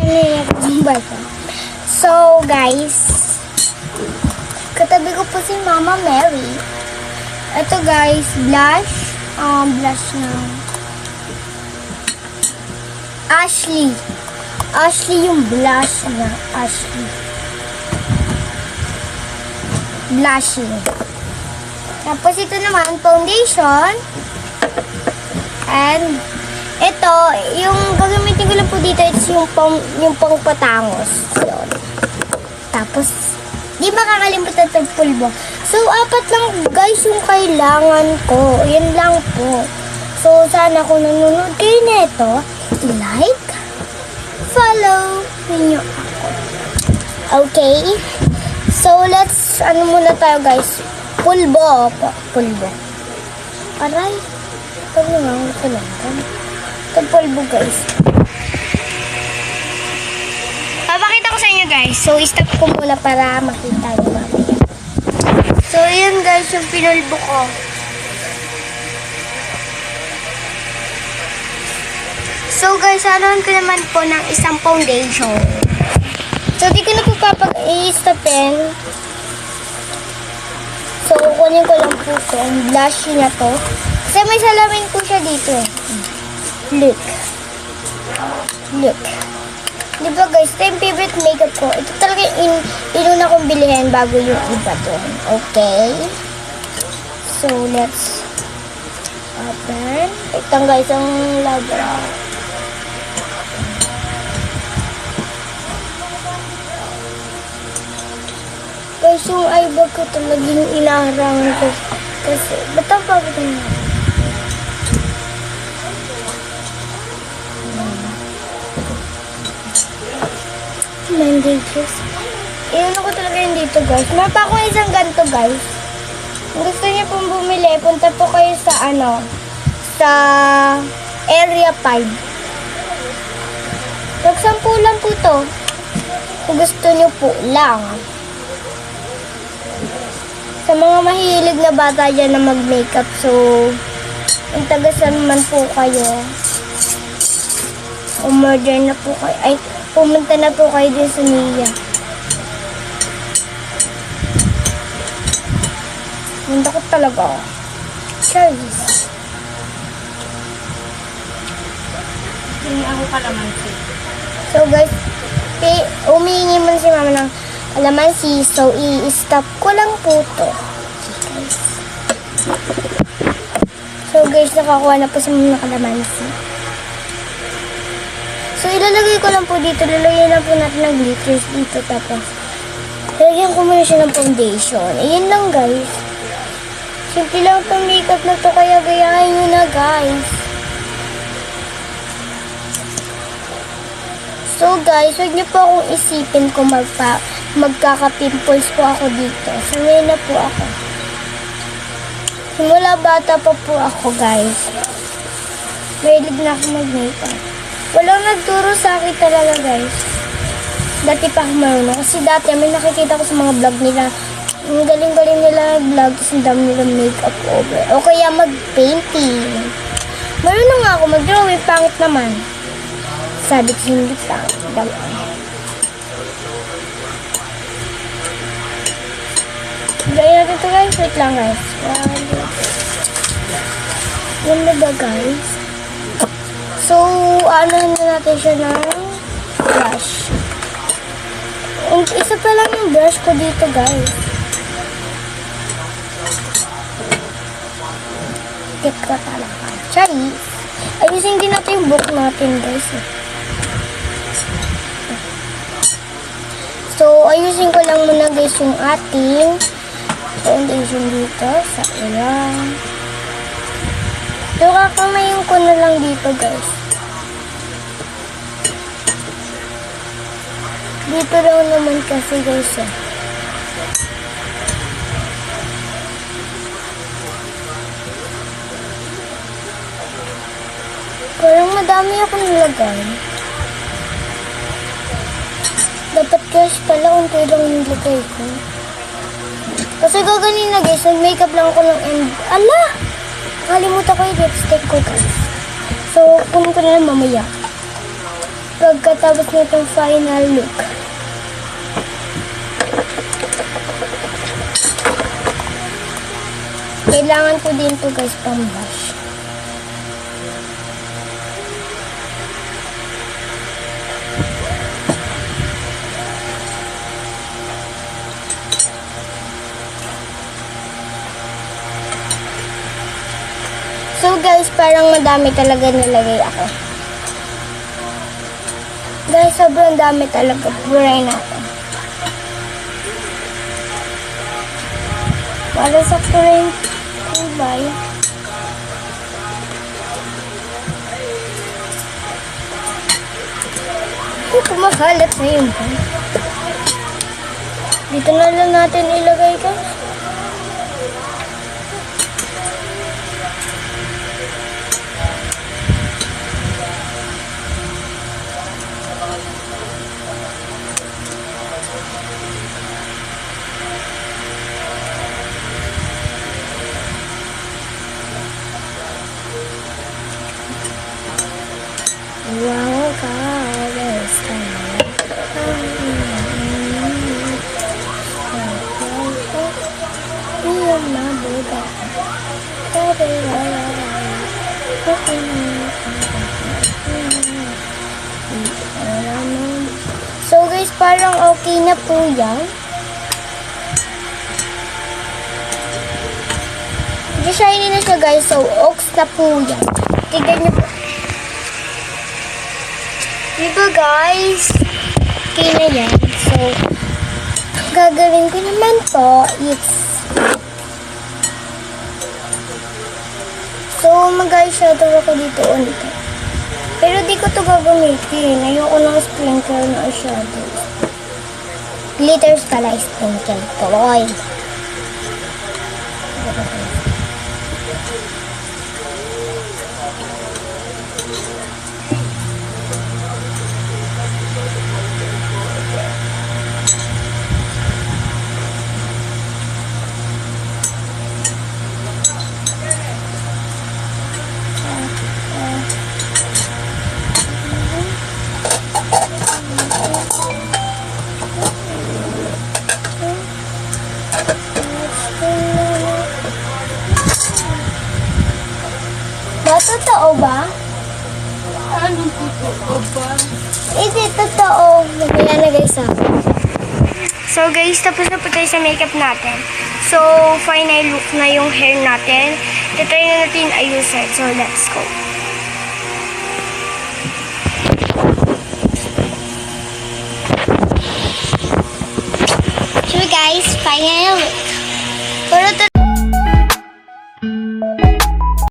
naiyak yung bata. So, guys, katabi ko po si Mama Mary. Ito, guys, blush. Blush na. Ashley. Ashley yung blush na. Ashley. Blushing. Tapos ito naman, foundation. And, ito, yung gagamitin ko lang po dito, it's yung pangpatangos. Yun. Tapos, di ba kakalimutan itong pulbo? So, 4 lang guys yung kailangan ko. Yan lang po. So, sana kung nanonood kayo nito, like, follow ninyo ako. Okay? So, let's, muna tayo guys. Pulbo. Pulbo. Aray. Ito nga, ito lang. Ito pulbo guys. Papakita ko sa inyo guys. So, stop ko muna para makita nyo mamaya. So, yun guys, yung pinulbo ko. So, guys, anuhan ko naman po ng isang foundation. So, di ko na po i-stopin. So, kukunin ko lang po ito. Ang blush na to. Kasi may salamin po siya dito. Look. Look. Di ba guys, ito yung favorite makeup ko. Ito talaga yung inuna kong bilihin bago yung iba doon. Okay? So, let's open. Ito guys, ang labra. Guys, yung eyebag ko talagang inaharangan ko. Kasi, ba't ang pagod na? Bandages. Iyon ako talaga yun dito, guys. Meron pa akong isang ganito, guys. Kung gusto niyo pong bumili, punta po kayo sa, sa Area 5. Tag-10 lang po to. Kung gusto niyo po lang. Sa mga mahilig na bata dyan na mag-makeup, so, yung tagasan naman po kayo, umorder na po kayo, ay, pumunta na po kayo din sa Nia. Ganda ko talaga. Cheers. Hindi ako kalamansi. So guys, umihingi mo si mama ng kalamansi. So, i-stop ko lang po to. So guys, nakakuha na po si mama ng kalamansi. So, ilalagay ko lang po dito. Lalagyan lang po natin ng glitters dito. Tapos, lalagyan ko muna siya ng foundation. Ayan lang guys. Simple lang itong makeup na to. Kaya gayahin nyo na guys. So guys, huwag niyo po akong isipin kung magkaka-pimples po ako dito. Sanay na po ako. Simula bata pa po ako guys. Mahilig na ako mag-makeup. Walang nagturo sa akin talaga guys. Dati pa ako marunong. Kasi dati may nakikita ko sa mga vlog nila. Ang galing-galing nila vlog. Kasi ang dami nila makeup over. O kaya mag-painting. Marunong nga ako mag-drawing. Pangit naman. Sabi ko hindi pangit. Gaya natin ito guys. Wait lang guys. Yan na ba guys? So, anuhan na natin siya ng brush. Isa pa lang yung brush ko dito, guys. Get ko talaga. Charis. Ayusin din natin yung book natin, guys. So, ayusin ko lang muna, guys, yung ating foundation dito sa ilang. So, kakamayin ko na lang dito, guys. Dito lang naman kasi guys eh. Parang madami ako nilagay. Dapat guys pala unti lang nilagay ko. Kasi gaganin na guys, nag-makeup lang ako ng end. Ala! Kalimutan ko yung lipstick ko guys. So, kunin ko na lang mamaya. pagkatapos nitong final look. Kailangan ko din to guys pang-blush. So guys, parang madami talaga nilagay ako. Guys, sobrang dami talaga. Puray natin. Para sa current kulay. Kumakalat na yun. Dito na lang natin ilagay guys. Wow, guys. So guys, parang okay na po yan. Medyo shiny na siya guys, so oaks na po yan. Tignan niyo po. Diba guys? Okay na yan. So, gagawin ko naman to is so, mag-eyeshadow ako dito ulit. Pero di ko to gagamitin. Ayoko ng sprinkle na eyeshadow. Glitters pala sprinkle ko. Oy. Totoo ba? Anong totoo ba? Hindi, totoo. Maglalagay sa akin. So guys, tapos na po tayo sa makeup natin. So, final look na yung hair natin. Try na natin ayusin. So, let's go. So guys, final look.